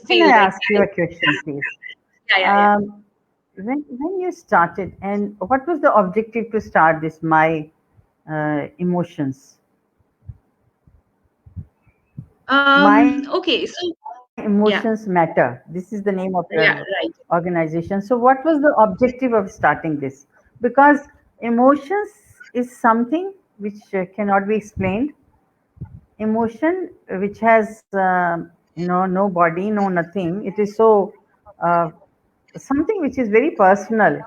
Can I feel like ask you a question, please? yeah. When you started, and what was the objective to start this My Emotions? My Okay, so yeah, Emotions Matter. This is the name of yeah, your right. organization. So, what was the objective of starting this? Because emotions is something which cannot be explained. Emotion which has no body, no nothing. It is so uh, something which is very personal.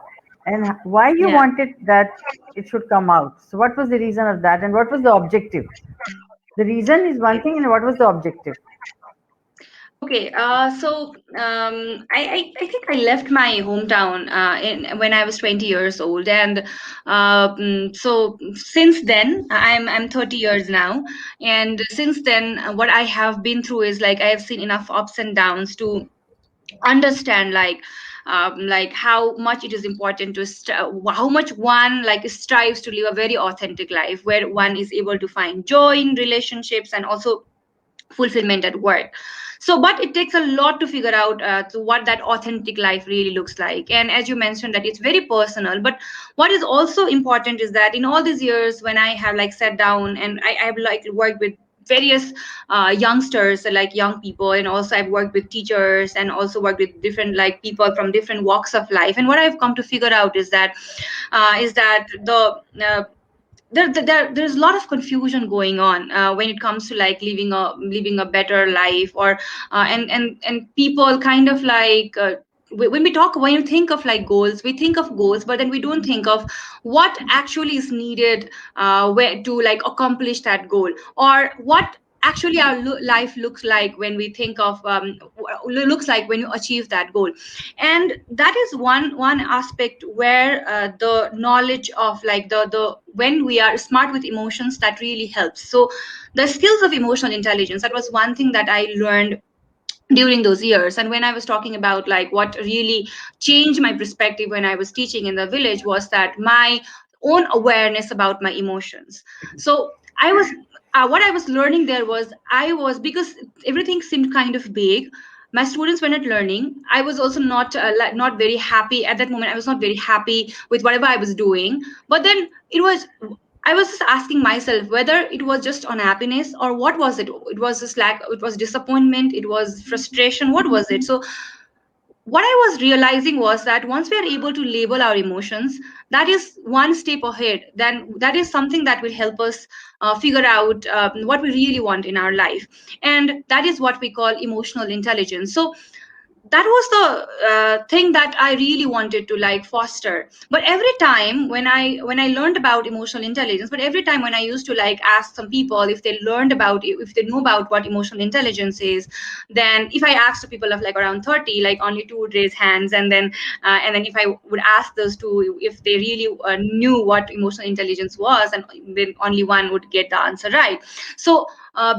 And why you Yeah. wanted that it should come out? So, what was the reason of that, and what was the objective? The reason is one thing, and what was the objective? Okay, I think I left my hometown when I was 20 years old, and so since then I'm 30 years now, and since then what I have been through is like I have seen enough ups and downs to understand like how much it is important to how much one like strives to live a very authentic life where one is able to find joy in relationships and also fulfillment at work. So but it takes a lot to figure out to what that authentic life really looks like, and as you mentioned that it's very personal. But what is also important is that in all these years when I have like sat down and I have like worked with various youngsters like young people, and also I've worked with teachers and also worked with different like people from different walks of life, and what I've come to figure out is that uh, there's a lot of confusion going on when it comes to like living a better life, or and people kind of like when you think of like goals, we think of goals, but then we don't think of what actually is needed where to like accomplish that goal, or what actually our life looks like when we think of looks like when you achieve that goal. And that is one aspect where the knowledge of like the when we are smart with emotions, that really helps. So the skills of emotional intelligence, that was one thing that I learned during those years. And when I was talking about like what really changed my perspective when I was teaching in the village, was that my own awareness about my emotions. So I was what I was learning there was I was because everything seemed kind of big, my students were not learning. I was also not not very happy at that moment. I was not very happy with whatever I was doing. But then it was, I was just asking myself whether it was just unhappiness or what was it. It was just like it was disappointment, it was frustration, what was it? So what I was realizing was that once we are able to label our emotions, that is one step ahead. Then that is something that will help us figure out what we really want in our life, and that is what we call emotional intelligence. So that was the thing that I really wanted to like foster. But every time when I learned about emotional intelligence, but every time when I used to like ask some people if they learned about it, if they know about what emotional intelligence is, then if I asked the people of like around 30, like only two would raise hands, and then if I would ask those two if they really knew what emotional intelligence was, and then only one would get the answer right. So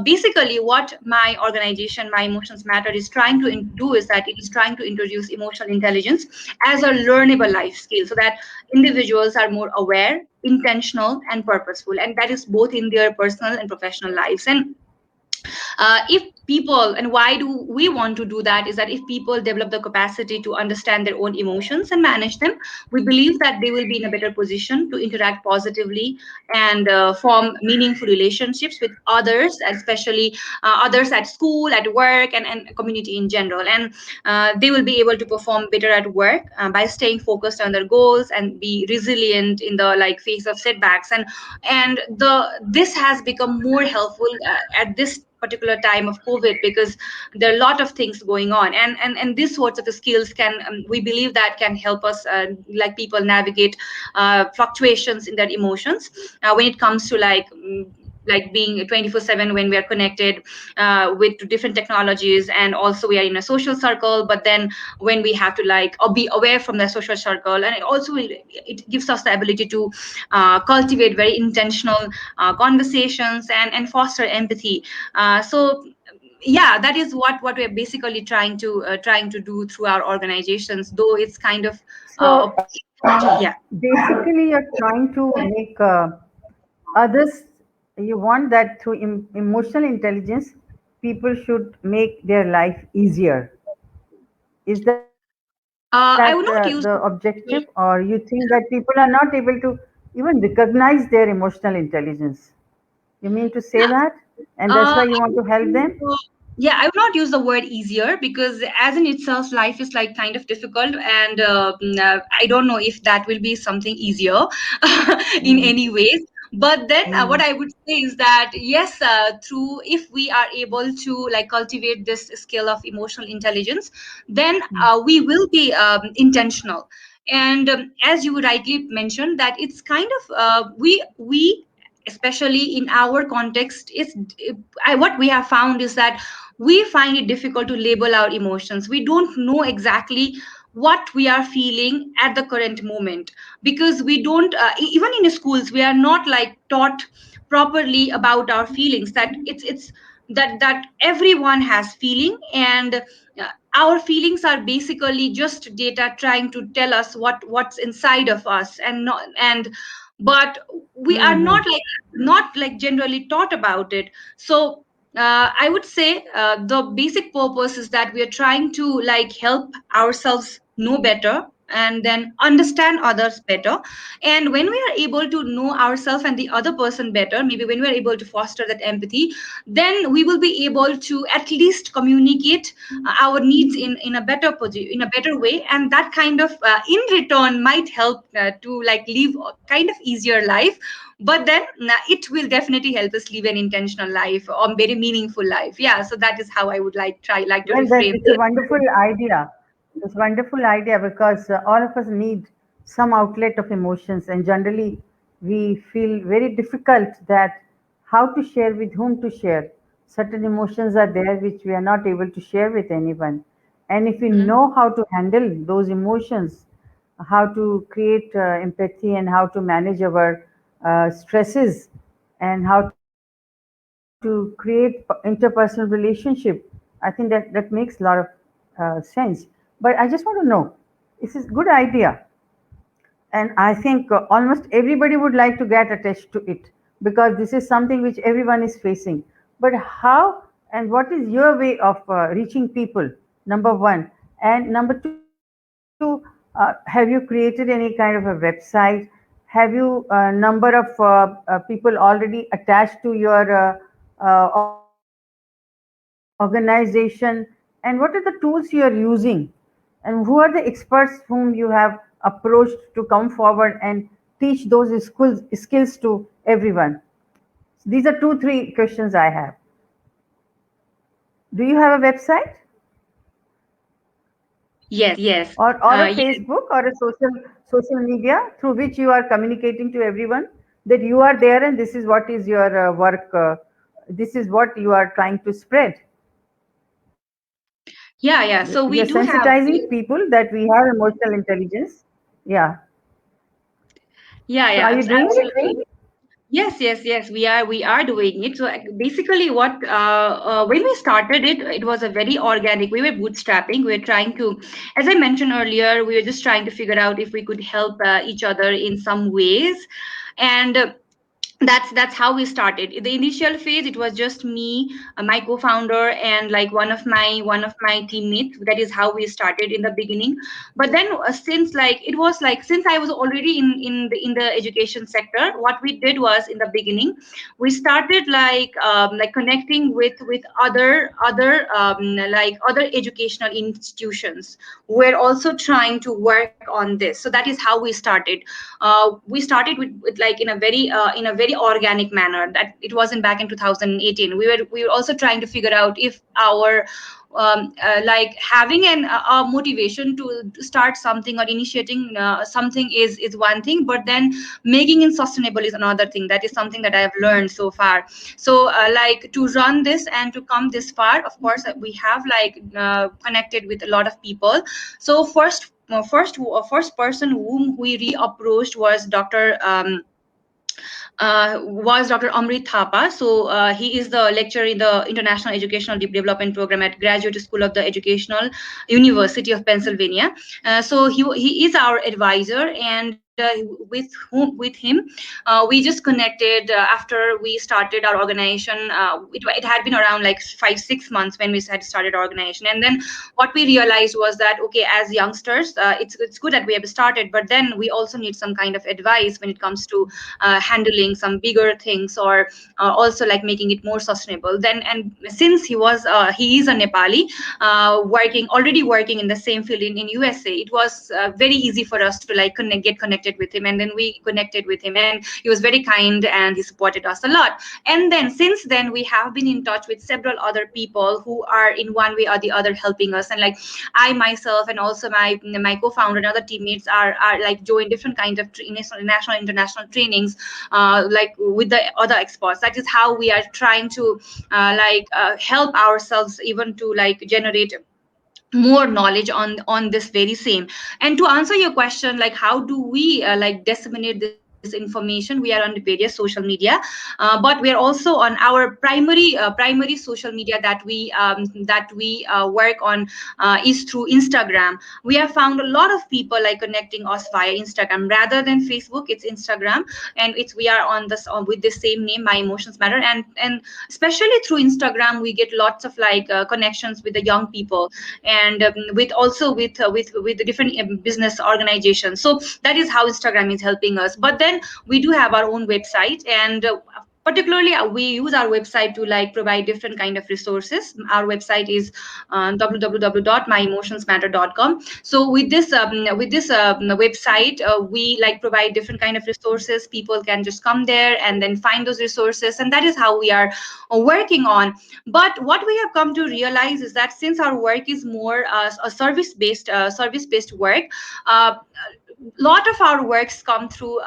basically what my organization My Emotions Matter is trying to do is that it is trying to introduce emotional intelligence as a learnable life skill, so that individuals are more aware, intentional and purposeful, and that is both in their personal and professional lives. And if people, and why do we want to do that, is that if people develop the capacity to understand their own emotions and manage them, we believe that they will be in a better position to interact positively and form meaningful relationships with others, especially others at school, at work, and community in general. And they will be able to perform better at work by staying focused on their goals and be resilient in the like face of setbacks. And this has become more helpful at this particular time of COVID, because there are a lot of things going on, and these sorts of skills can we believe that can help us like people navigate fluctuations in their emotions when it comes to like being 24/7 when we are connected with different technologies, and also we are in a social circle, but then when we have to like or be aware from the social circle, and it gives us the ability to cultivate very intentional conversations and foster empathy. So yeah, that is what we're basically trying to do through our organizations, though it's kind of uh, So yeah. basically, you're trying to make others, you want that through emotional intelligence, people should make their life easier. Is that the I would not use objective, or you think that people are not able to even recognize their emotional intelligence? You mean to say that? And that's why you want to help them? yeah, I would not use the word easier, because as in itself life is like kind of difficult, and I don't know if that will be something easier in Mm, any ways. But then what mm, I would say is that yes, through if we are able to like cultivate this skill of emotional intelligence, then mm, we will be intentional. And as you rightly mentioned, that it's kind of we especially in our context is what we have found is that we find it difficult to label our emotions. We don't know exactly what we are feeling at the current moment, because we don't even in schools we are not like taught properly about our feelings, that it's that everyone has feeling, and our feelings are basically just data trying to tell us what's inside of us, and not and but we are mm, not like generally taught about it. So I would say the basic purpose is that we are trying to like help ourselves know better and then understand others better. And when we are able to know ourselves and the other person better, maybe when we are able to foster that empathy, then we will be able to at least communicate our needs in a better way, and that kind of in return might help to like live a kind of easier life. But then it will definitely help us live an intentional life or very meaningful life. Yeah, so that is how I would like to well, that reframe it's a this. wonderful idea. It's a wonderful idea because all of us need some outlet of emotions, and generally we feel very difficult that how to share, with whom to share. Certain emotions are there which we are not able to share with anyone, and if we Mhm. know how to handle those emotions, how to create empathy, and how to manage our stresses, and how to create interpersonal relationship, I think that makes a lot of sense. But I just want to know, this is good idea, and I think almost everybody would like to get attached to it, because this is something which everyone is facing. But how and what is your way of reaching people, number one? And number two, have you created any kind of a website? Have you a number of people already attached to your organization? And what are the tools you are using? And who are the experts whom you have approached to come forward and teach those skills to everyone? These are two, three questions I have. Do you have a website, Yes, or a yes. Facebook, or a social media through which you are communicating to everyone that you are there and this is what is your work, this is what you are trying to spread? Yeah, so You're we do have. sensitizing people that we have emotional intelligence. Yeah. So are you doing it? Absolutely. Yes, we are doing it. So basically, what when we started it, it was a very organic. We were bootstrapping. We were trying to, as I mentioned earlier, we were just trying to figure out if we could help each other in some ways, and that's how we started. In the initial phase it was just me, my co-founder, and like one of my teammates. That is how we started in the beginning. But then since like it was like since I was already in the education sector, what we did was in the beginning we started like connecting with other educational institutions who were also trying to work on this. So that is how we started. We started with like in a very organic manner. That it wasn't back in 2018. We were also trying to figure out if our like having a motivation to start something or initiating something is one thing, but then making it sustainable is another thing. That is something that I have learned so far. So like to run this and to come this far, of course we have like connected with a lot of people. So first person whom we reapproached was Dr. Amrit Thapa. So he is the lecturer in the International Educational Development Program at Graduate School of the Educational University of Pennsylvania. So he is our advisor, and with him, we just connected after we started our organization. It had been around like 5-6 months when we had started our organization, and then what we realized was that, okay, as youngsters, it's good that we have started, but then we also need some kind of advice when it comes to handling some bigger things, or also like making it more sustainable. Then, and since he is a Nepali, already working in the same field in USA, it was very easy for us to like get connected with him, and then we connected with him, and he was very kind and he supported us a lot. And then since then we have been in touch with several other people who are in one way or the other helping us, and like I myself and also my co-founder and other teammates are like join different kinds of national international trainings, like with the other experts. That is how we are trying to help ourselves even to like generate more knowledge on this very same. And to answer your question, like how do we like disseminate this information, we are on the various social media, but we are also on our primary social media that we work on is through Instagram. We have found a lot of people like connecting us via Instagram rather than Facebook. It's Instagram, and it's we are on this with the same name, My Emotions Matter. And especially through Instagram we get lots of like connections with the young people, and with also with the different business organizations. So that is how Instagram is helping us. But then we do have our own website, and particularly we use our website to like provide different kind of resources. Our website is www.myemotionsmatter.com. So with this website, we like provide different kind of resources. People can just come there and then find those resources, and that is how we are working on. But what we have come to realize is that since our work is more a service based work, lot of our works come through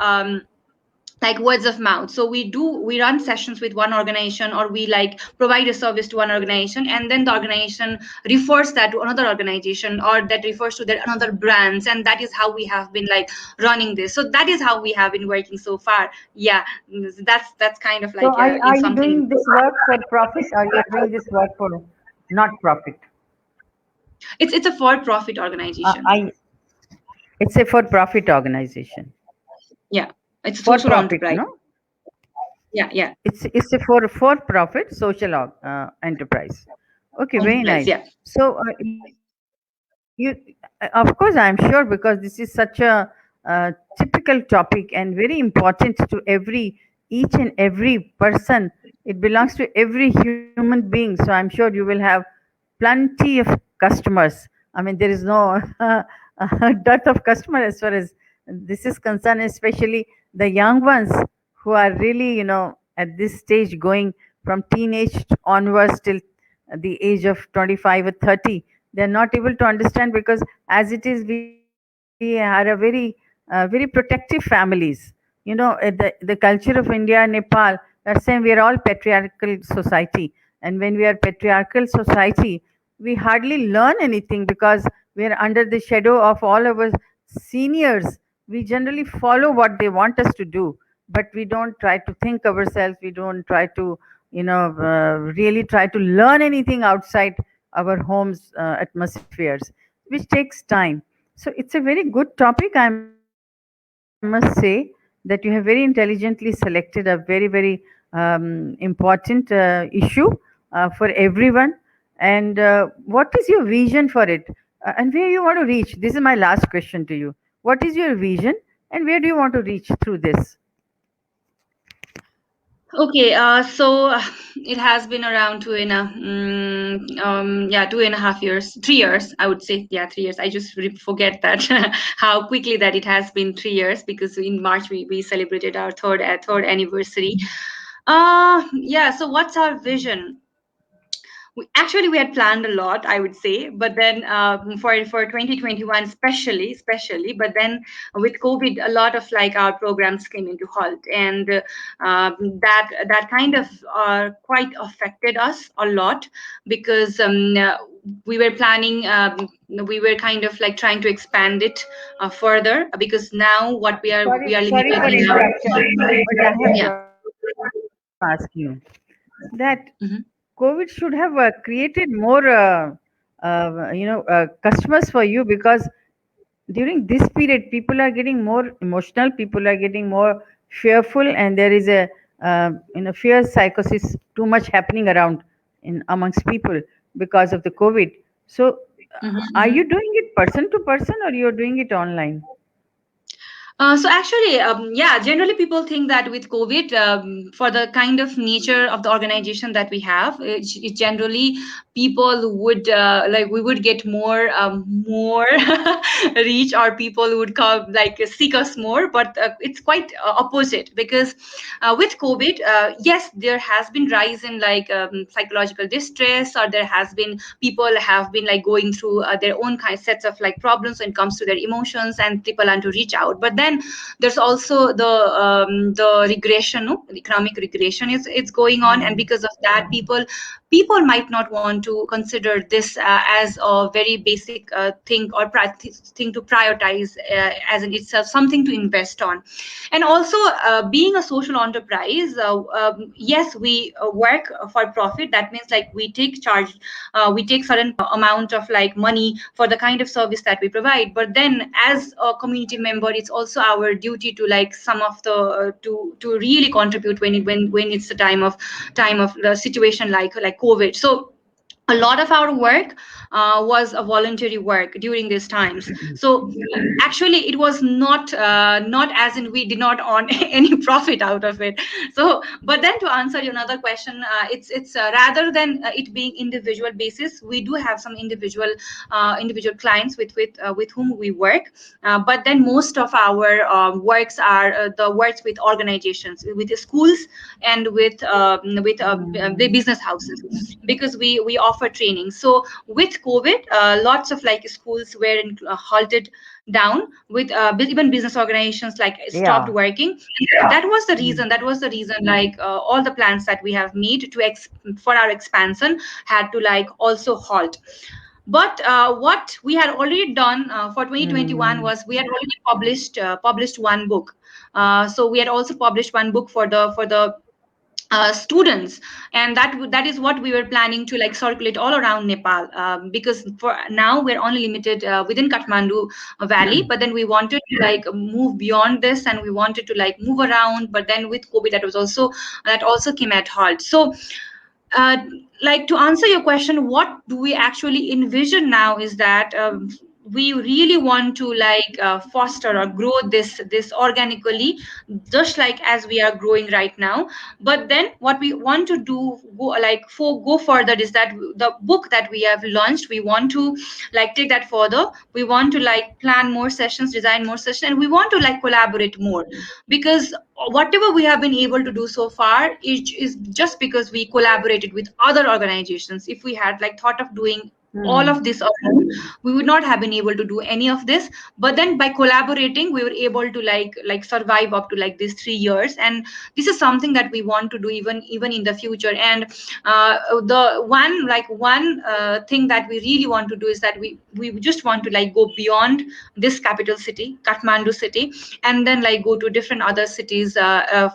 like words of mouth. So we run sessions with one organization, or we like provide a service to one organization, and then the organization refers that to another organization, or that refers to that another brands, and that is how we have been like running this. So that is how we have been working so far. Yeah, that's kind of So like in are you something. doing this work for profit, or you're doing this work for not profit? It's a for profit organization. I It's a for profit organization. Yeah, it's a For social profit, enterprise. no? Yeah, yeah, It's a for profit social enterprise. Okay, very enterprise. nice. Yeah. So of course I'm sure, because this is such a typical topic and very important to each and every person. It belongs to every human being. So I'm sure you will have plenty of customers. I mean, there is no dearth of customer as far as this is concerned, especially the young ones who are really, at this stage, going from teenage onwards till the age of 25 or 30. They're not able to understand, because as it is, we are a very protective families. The culture of India, Nepal, are saying we are all patriarchal society. And when we are patriarchal society, we hardly learn anything, because we are under the shadow of all our seniors. We generally follow what they want us to do, but we don't try to think ourselves. We don't try to, really try to learn anything outside our homes atmospheres, which takes time. So it's a very good topic, I must say, that you have very intelligently selected a very, very important issue for everyone. And what is your vision for it, and where you want to reach? This is my last question to you. What is your vision, and where do you want to reach through this? Okay, so it has been around 2.5 years, 3 years, I would say. Yeah, 3 years. I just forget that how quickly that it has been 3 years, because in March we celebrated our third anniversary. Yeah. So what's our vision? We had planned a lot, I would say, but then for 2021 especially, but then with COVID, a lot of like our programs came into halt, and that kind of quite affected us a lot, because we were planning we were kind of like trying to expand it further, because now what we are Sorry limited for in our. interruption, but I have Yeah. to ask you that COVID should have created more, customers for you, because during this period, people are getting more emotional, people are getting more fearful, and there is a fear psychosis too much happening around in amongst people because of the COVID. So, are Mhm. you doing it person to person or you're doing it online? So actually, yeah, generally people think that with COVID, for the kind of nature of the organization that we have, it generally people would like we would get more reach, or people would come like seek us more. But it's quite opposite, because with COVID, yes, there has been rise in like psychological distress, or there has been people have been like going through their own kind sets of like problems when it comes to their emotions, and people want to reach out. But then there's also the regression, no? The economic regression is it's going on, and Hmm. because of that, people might not want to consider this as a very basic thing, or thing to prioritize as in itself, something to invest on. And also, being a social enterprise, yes, we work for profit. That means like we take charge, we take certain amount of like money for the kind of service that we provide. But then as a community member, it's also our duty to like some of the to really contribute when it's the time of the situation like COVID. So a lot of our work was a voluntary work during these times. So actually it was not as in we did not earn any profit out of it. So but then to answer your another question, it's rather than it being individual basis, we do have some individual clients with whom we work. But then most of our works are the works with organizations, with the schools, and with the Hmm. business houses, because we offer training. So with COVID, lots of like schools were halted down, with even business organizations like stopped Yeah. working. Hmm. That was the reason like all the plans that we have made for our expansion had to like also halt. But what we had already done for 2021 Hmm. was we had already published one book. So we had also published one book for the students, and that is what we were planning to like circulate all around Nepal, because for now we're only limited within Kathmandu valley, but then we wanted to like move beyond this, and we wanted to like move around. But then with COVID, that also came at halt. So uh, like to answer your question, what do we actually envision now is that we really want to like foster or grow this organically, just like as we are growing right now. But then what we want to do, go further, is that the book that we have launched, we want to like take that further. We want to like plan more sessions, design more sessions, and we want to like collaborate more, because whatever we have been able to do so far is just because we collaborated with other organizations. If we had like thought of doing all Hmm. of this alone, we would not have been able to do any of this. But then by collaborating, we were able to like survive up to like these 3 years. And this is something that we want to do even in the future. And the one thing that we really want to do is that we just want to like go beyond this capital city, Kathmandu city, and then like go to different other cities,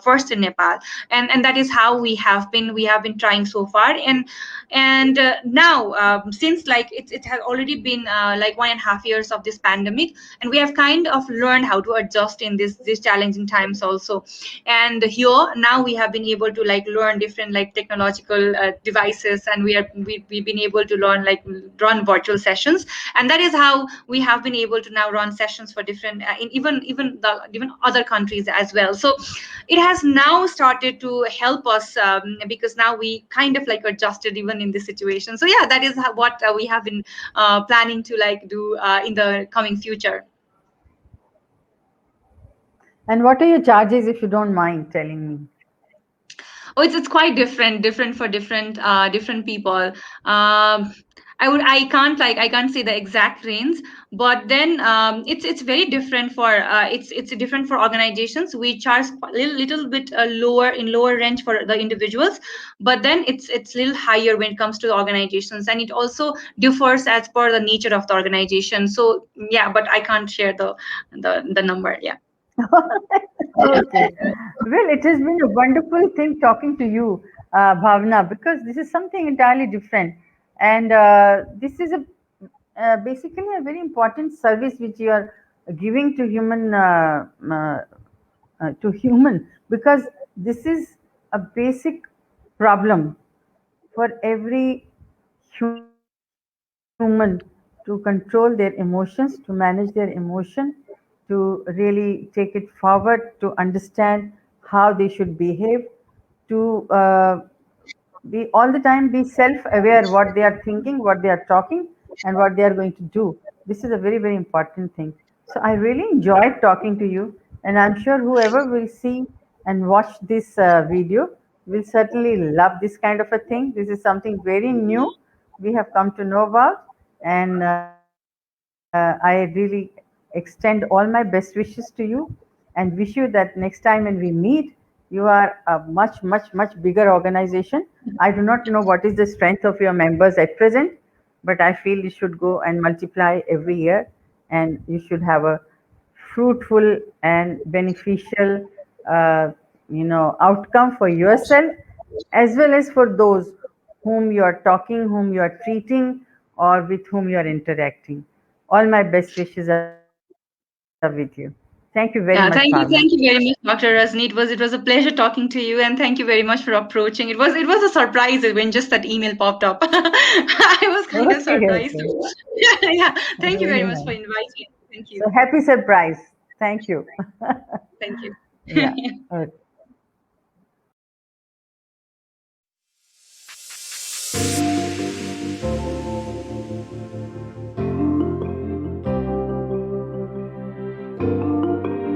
first in Nepal. And that is how we have been trying so far. And now, since like it has already been like 1.5 years of this pandemic, and we have kind of learned how to adjust in these challenging times also. And here now we have been able to like learn different like technological devices, and we've been able to learn like run virtual sessions. And that is how we have been able to now run sessions for different in even other countries as well. So it has now started to help us, because now we kind of like adjusted even in this situation. So yeah, that is what we have been planning to like do in the coming future. And what are your charges, if you don't mind telling me? Oh, it's quite different for different people. I can't say the exact range, but then it's very different for it's different for organizations. We charge a little bit lower in lower range for the individuals, but then it's a little higher when it comes to the organizations, and it also differs as per the nature of the organization. So yeah, but I can't share the number. Yeah. Okay. Well, it has been a wonderful thing talking to you, Bhavna, because this is something entirely different. And this is basically a very important service which you are giving to human, because this is a basic problem for every human, to control their emotions, to manage their emotion, to really take it forward, to understand how they should behave, to be all the time be self aware what they are thinking, what they are talking, and what they are going to do. This is a very, very important thing. So I really enjoyed talking to you, and I'm sure whoever will see and watch this video will certainly love this kind of a thing. This is something very new we have come to know about, and I really extend all my best wishes to you, and wish you that next time when we meet, you are a much, much, much bigger organization. I do not know what is the strength of your members at present, but I feel you should go and multiply every year, and you should have a fruitful and beneficial, uh, outcome for yourself as well as for those whom you are talking, whom you are treating, or with whom you are interacting. All my best wishes are with you. Thank you very much, Bhavna. Yeah, thank you very much, Dr. Rasni. It was a pleasure talking to you, and thank you very much for approaching. It was a surprise when just that email popped up. I was kind of Okay, surprised. okay. Yeah, thank you very Very much for nice. inviting. Thank So you. happy surprise. Thank you. Thank Yeah. you. Okay.